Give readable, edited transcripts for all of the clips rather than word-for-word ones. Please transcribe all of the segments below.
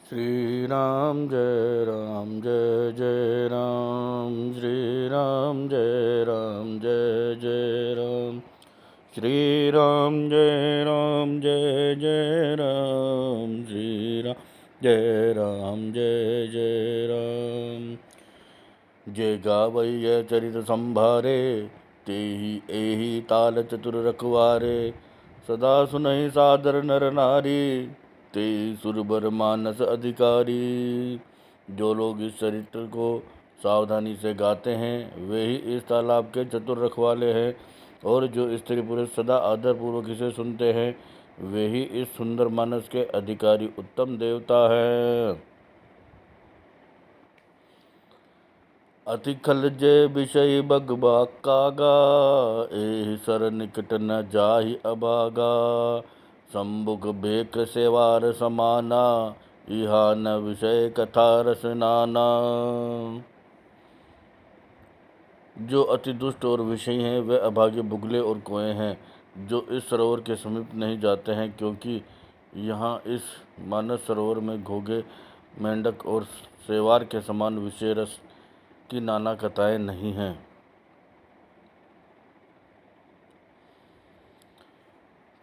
श्री राम जय जय राम। श्री राम जय जय राम। श्री राम जय जय राम। श्री राम जय राम। जे गावै चरित संभारे, तेहि एहि ताल चतुर रखवारे। सदा सुनहि सादर नर नारी, ते सुरबर मानस अधिकारी। जो लोग इस चरित्र को सावधानी से गाते हैं वे ही इस तालाब के चतुर रखवाले हैं, और जो स्त्री पुरुष सदा आदर पूर्वक इसे सुनते हैं वे ही इस सुंदर मानस के अधिकारी उत्तम देवता हैं। अति खल जय विषय बगबा कागा, एहि सर निकट न जाहि अभागा। संबुक बेक सेवार समाना, इहा न विषय कथा रस नाना। जो अति दुष्ट और विषयी हैं वे अभागे बुगले और कोए हैं, जो इस सरोवर के समीप नहीं जाते हैं, क्योंकि यहाँ इस मानस सरोवर में घोगे, मेंढक और सेवार के समान विषय रस की नाना कथाएं नहीं हैं।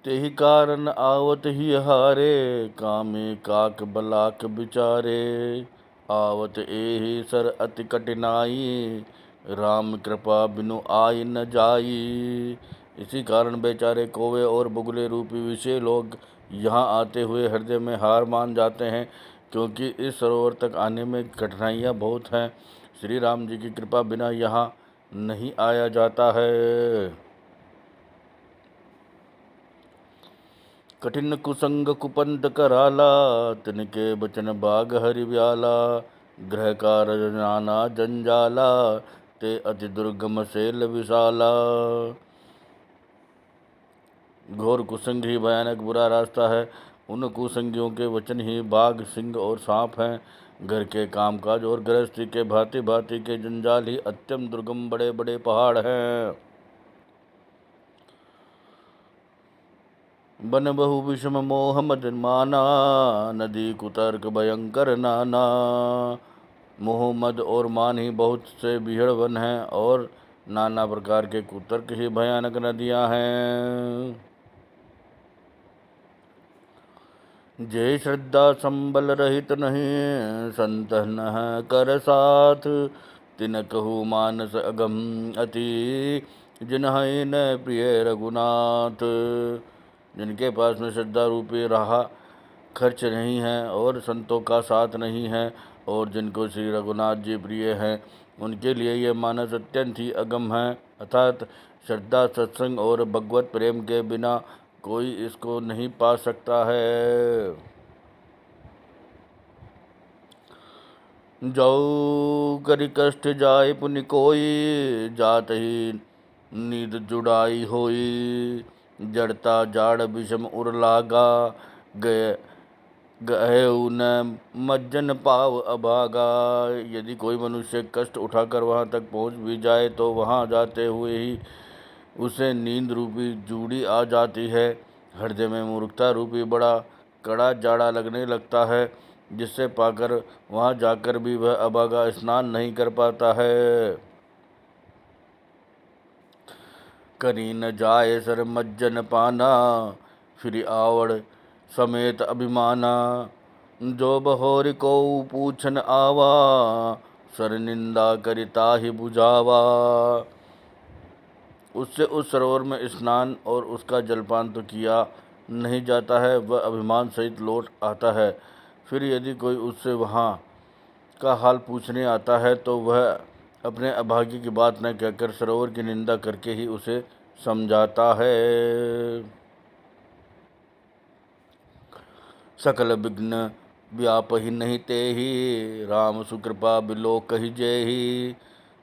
तेहि कारण आवत ही हारे, कामे काक बलाक बिचारे। आवत एहि सर अति कठिनाई, राम कृपा बिनु आय न जाई। इसी कारण बेचारे कौवे और बुगले रूपी विषय लोग यहाँ आते हुए हृदय में हार मान जाते हैं, क्योंकि इस सरोवर तक आने में कठिनाइयाँ बहुत हैं। श्री राम जी की कृपा बिना यहाँ नहीं आया जाता है। कठिन कुसंग कुपंत कराला, तिनके बचन बाग हरि ब्याला। ग्रह कार्य नाना जंजाला, ते अति दुर्गम सेल विशाला। घोर कुसंग ही भयानक बुरा रास्ता है। उन कुसंगियों के वचन ही बाघ, सिंह और सांप हैं। घर के कामकाज और गृहस्थी के भांति भांति के जंजाल ही अत्यंत दुर्गम बड़े बड़े पहाड़ हैं। बन बहु विषम मोह मद माना, नदी कुतर्क भयंकर नाना। मोह मद और मान ही बहुत से बिहड़ वन हैं, और नाना प्रकार के कुतर्क ही भयानक नदियां हैं। जय श्रद्धा संबल रहित नहीं, संतन कर साथ। तिन कहु मानस अगम अति, जिन्है न प्रिय रघुनाथ। जिनके पास में श्रद्धा रूपी राह खर्च नहीं है और संतों का साथ नहीं है, और जिनको श्री रघुनाथ जी प्रिय हैं, उनके लिए ये मानस अत्यंत ही अगम है। अर्थात श्रद्धा, सत्संग और भगवत प्रेम के बिना कोई इसको नहीं पा सकता है। जो करि कष्ट जाय पुनि कोई, जात ही नींद जुड़ाई होई। जड़ता जाड़ विषम उर लागा, गए गए न मज्जन पाव अभागा। यदि कोई मनुष्य कष्ट उठाकर वहाँ तक पहुँच भी जाए तो वहाँ जाते हुए ही उसे नींद रूपी जूड़ी आ जाती है। हृदय में मूर्खता रूपी बड़ा कड़ा जाड़ा लगने लगता है, जिससे पाकर वहाँ जाकर भी वह अभागा स्नान नहीं कर पाता है। करी न जाए सर मज्जन पाना, फिर आवड़ समेत अभिमाना। जो बहोर को पूछन आवा, सर निंदा करिता ही बुझावा। उससे उस सरोवर में स्नान और उसका जलपान तो किया नहीं जाता है, वह अभिमान सहित लौट आता है। फिर यदि कोई उससे वहाँ का हाल पूछने आता है तो वह अपने अभागी की बात न कहकर सरोवर की निंदा करके ही उसे समझाता है। सकल विघ्न व्यापहि नहीं तेहि, राम सुकृपा बिलो कहि जेहि।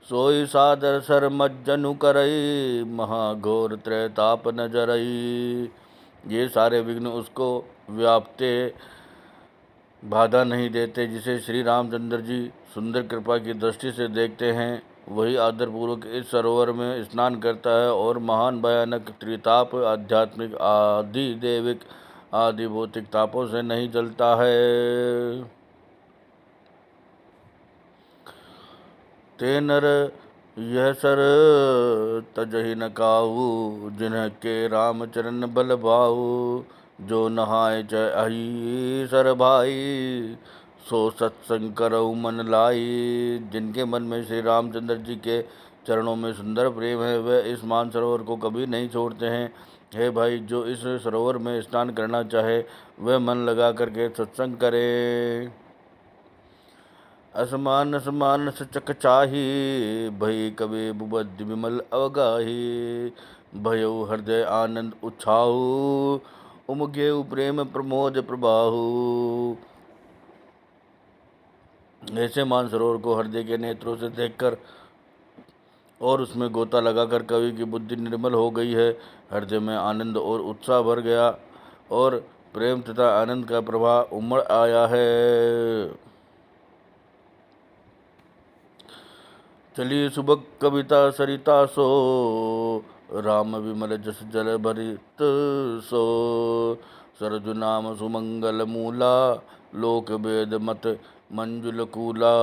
सोई सादर सर मज्जनु करई, महाघोर त्रैताप न जरई। ये सारे विघ्न उसको व्यापते बाधा नहीं देते। जिसे श्री रामचंद्र जी सुंदर कृपा की दृष्टि से देखते हैं, वही आदरपूर्वक इस सरोवर में स्नान करता है और महान भयानक त्रिताप, आध्यात्मिक, आदि देविक, आदि भौतिक तापों से नहीं जलता है। ते नर यह सर तजहि न काऊ, जिनके राम चरण बल भाऊ। जो नहाय जय अहि सर भाई, सो सत्संग करऊ मन लाई। जिनके मन में श्री रामचंद्र जी के चरणों में सुंदर प्रेम है, वे इस मानसरोवर को कभी नहीं छोड़ते हैं। हे भाई, जो इस सरोवर में स्नान करना चाहे वह मन लगा करके सत्संग करे। असमान असमान सचक चाही, भई कबे बुबध विमल अवगाही। भयो हृदय आनंद उछाहू, उमगे प्रेम प्रमोद प्रबाहू। ऐसे मानसरोवर को हृदय के नेत्रों से देखकर और उसमें गोता लगाकर कवि की बुद्धि निर्मल हो गई है। हृदय में आनंद और उत्साह भर गया और प्रेम तथा आनंद का प्रवाह उमड़ आया है। चलिए सुबह कविता सरिता सो, राम विमल जस जल भरित सो। सरजु नाम सुमंगल मूला, लोक वेद मत मंजुल कूला।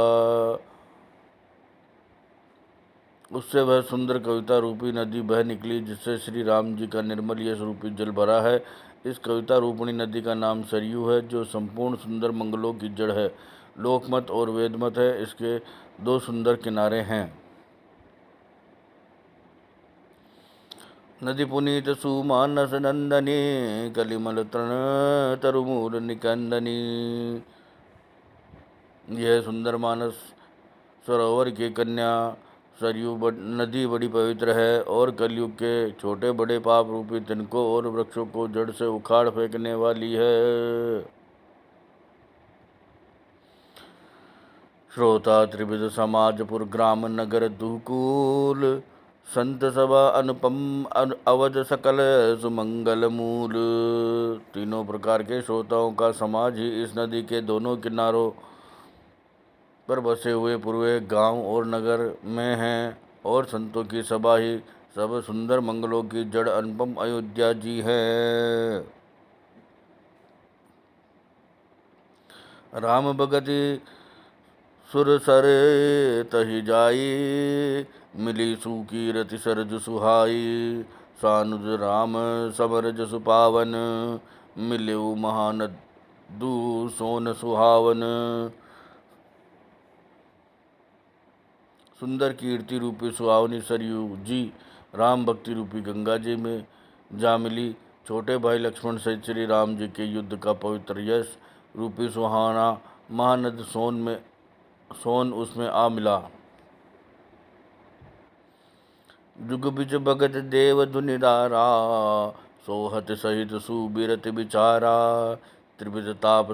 उससे वह सुंदर कविता रूपी नदी बह निकली, जिससे श्री राम जी का निर्मल यश रूपी जल भरा है। इस कविता रूपणी नदी का नाम सरयू है, जो संपूर्ण सुंदर मंगलों की जड़ है। लोकमत और वेदमत है, इसके दो सुंदर किनारे हैं। नदी पुनीत सुमानस नंदनी, कलिमल तृण तरुमूल निकंदनी। यह सुंदर मानस सरोवर की कन्या सरयू नदी बड़ी पवित्र है और कलयुग के छोटे बड़े पाप रूपी तिनकों और वृक्षों को जड़ से उखाड़ फेंकने वाली है। श्रोता त्रिविध समाजपुर ग्राम नगर दुकूल, संत सभा अनुपम अवध सकल सुमंगल मूल। तीनों प्रकार के श्रोताओं का समाज ही इस नदी के दोनों किनारों पर बसे हुए पूरे गांव और नगर में हैं, और संतों की सभा ही सब सुंदर मंगलों की जड़ अनुपम अयोध्या जी है। राम भगति सुर सरे तहि जाई, मिली सुकीरति सरजु सुहाई। सानुज राम समर जसु पावन, मिलेऊ महानदु सोन सुहावन। सुंदर कीर्ति रूपी सुहावनी सरयू जी राम भक्ति रूपी गंगा जी में जा मिली। छोटे भाई लक्ष्मण सहित श्री राम जी के युद्ध का पवित्र यश रूपी सुहाना महानद सोन उसमें आ मिला। जुग बिच भगत देव धुनिधारा, सोहत सहित सुबिरत बिचारा। त्रिविध ताप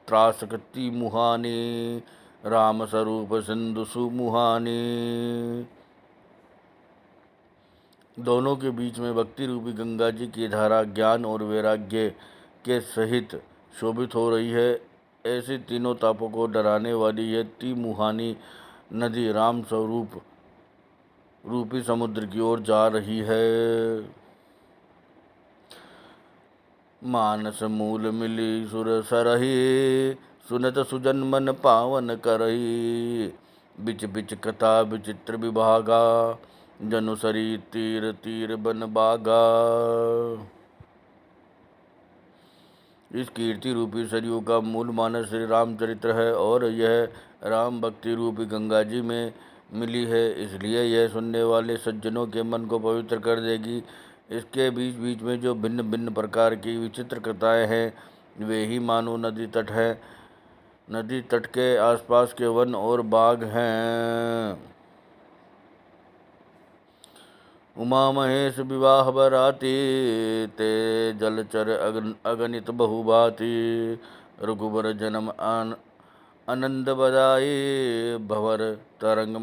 त्रासकति मुहानी, राम स्वरूप सिंधु सुमुहानी। दोनों के बीच में भक्ति रूपी गंगा जी की धारा ज्ञान और वैराग्य के सहित शोभित हो रही है। ऐसी तीनों तापों को डराने वाली यह त्रिमुहानी नदी राम स्वरूप रूपी समुद्र की ओर जा रही है। मानस मूल मिली सुर सरही, सुनत सुजन मन पावन करही। बिच बिच कथा विचित्र विभागा, जनु सरी तीर तीर बन बागा। इस कीर्ति रूपी सरयू का मूल मानस श्री रामचरित्र है और यह राम भक्ति रूपी गंगा जी में मिली है, इसलिए यह सुनने वाले सज्जनों के मन को पवित्र कर देगी। इसके बीच बीच में जो भिन्न भिन्न प्रकार की विचित्र कथाएं हैं, वे ही मानो नदी तट है। नदी तट के आसपास के वन और बाग हैं। उमा महेश विवाह बराती, ते जलचर अगणित बहुभाति। रघुबर जन्म आनंद बदाई, भंवर तरंग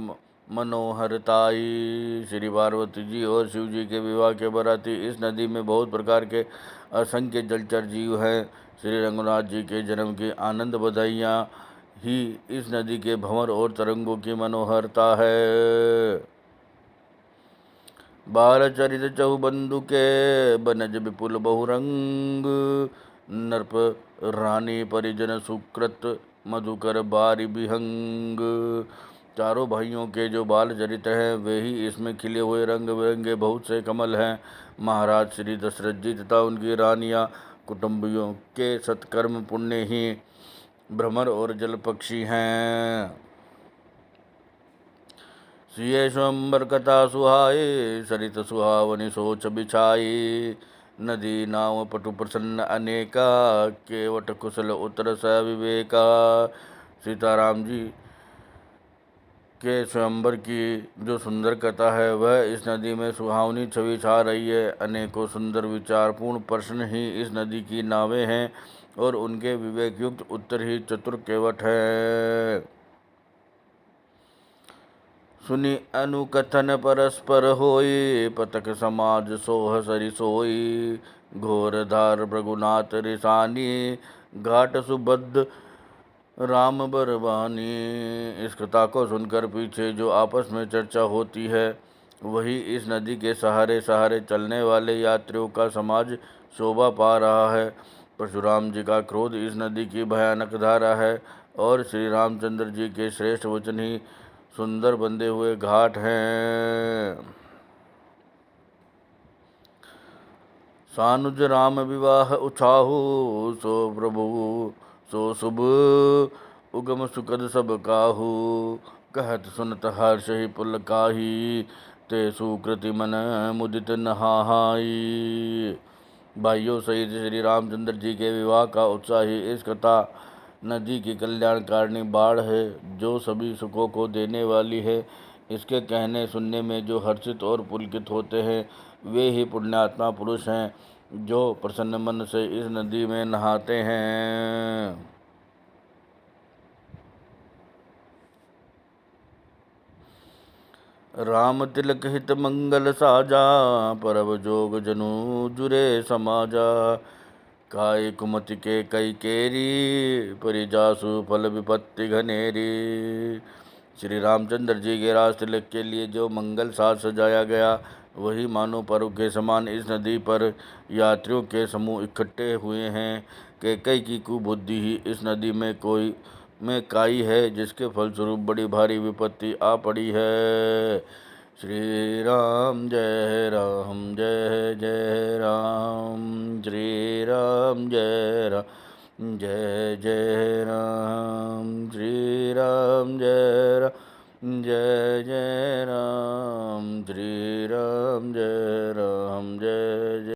मनोहरताई। श्री पार्वती जी और शिव जी के विवाह के बराती इस नदी में बहुत प्रकार के असंख्य जलचर जीव हैं। श्री रंगनाथ जी के जन्म की आनंद बधाइयाँ ही इस नदी के भंवर और तरंगों की मनोहरता है। बाल चरित चहुबंधु के, बनज विपुल बहुरंग। नरप रानी परिजन सुकृत, मधुकर बारी विहंग। चारों भाइयों के जो बाल चरित्र हैं वे ही इसमें खिले हुए रंग बिरंगे बहुत से कमल हैं। महाराज श्री दशरथ जी तथा उनकी रानियां कुटुंबियों के सत्कर्म पुण्य ही भ्रमर और जल पक्षी हैं। सिए स्वयंवर कथा सुहाए सरित सुहावनी सोच बिछाई। नदी नाव पटु प्रसन्न अनेका केवट कुशल उत्तर स विवेका। सीताराम जी के स्वयंवर की जो सुंदर कथा है वह इस नदी में सुहावनी छवि छा रही है। अनेकों सुंदर विचारपूर्ण प्रश्न ही इस नदी की नावें हैं और उनके विवेक युक्त उत्तर ही चतुर केवट है। सुनि अनुकथन परस्पर होई पतक समाज सोह सरि सोई। घोर धार भृगुनाथ रिसानी घाट सुबद्ध राम बरबानी। इस कथा को सुनकर पीछे जो आपस में चर्चा होती है वही इस नदी के सहारे सहारे चलने वाले यात्रियों का समाज शोभा पा रहा है। परशुराम जी का क्रोध इस नदी की भयानक धारा है और श्री रामचंद्र जी के श्रेष्ठ वचन ही सुंदर बंधे हुए घाट हैं। सानुज राम विवाह उछाहु सो प्रभु सो शुभ उगम सुकद सब काहू। कहत सुनत हर्ष ही पुलकाही ते सुकृति मन मुदित नहाई। भाइयों सहित श्री रामचंद्र जी के विवाह का उत्साह ही इस कथा नदी की कल्याणकारिणी बाढ़ है जो सभी सुखों को देने वाली है। इसके कहने सुनने में जो हर्षित और पुलकित होते हैं वे ही पुण्यात्मा पुरुष हैं जो प्रसन्न मन से इस नदी में नहाते हैं। राम तिलक हित मंगल साजा परब जोग जनु जुरे समाजा। काय कुमति के कई केरी परिजासु फल विपत्ति घनेरी। श्री रामचंद्र जी के राज तिलक के लिए जो मंगल साज सजाया गया वही मानो पर्व के समान इस नदी पर यात्रियों के समूह इकट्ठे हुए हैं। कैकई की कुबुद्धि ही इस नदी में काई है जिसके फलस्वरूप बड़ी भारी विपत्ति आ पड़ी है। श्री राम जय जय राम श्री राम जय राम श्री राम जय जय राम श्री राम जय जय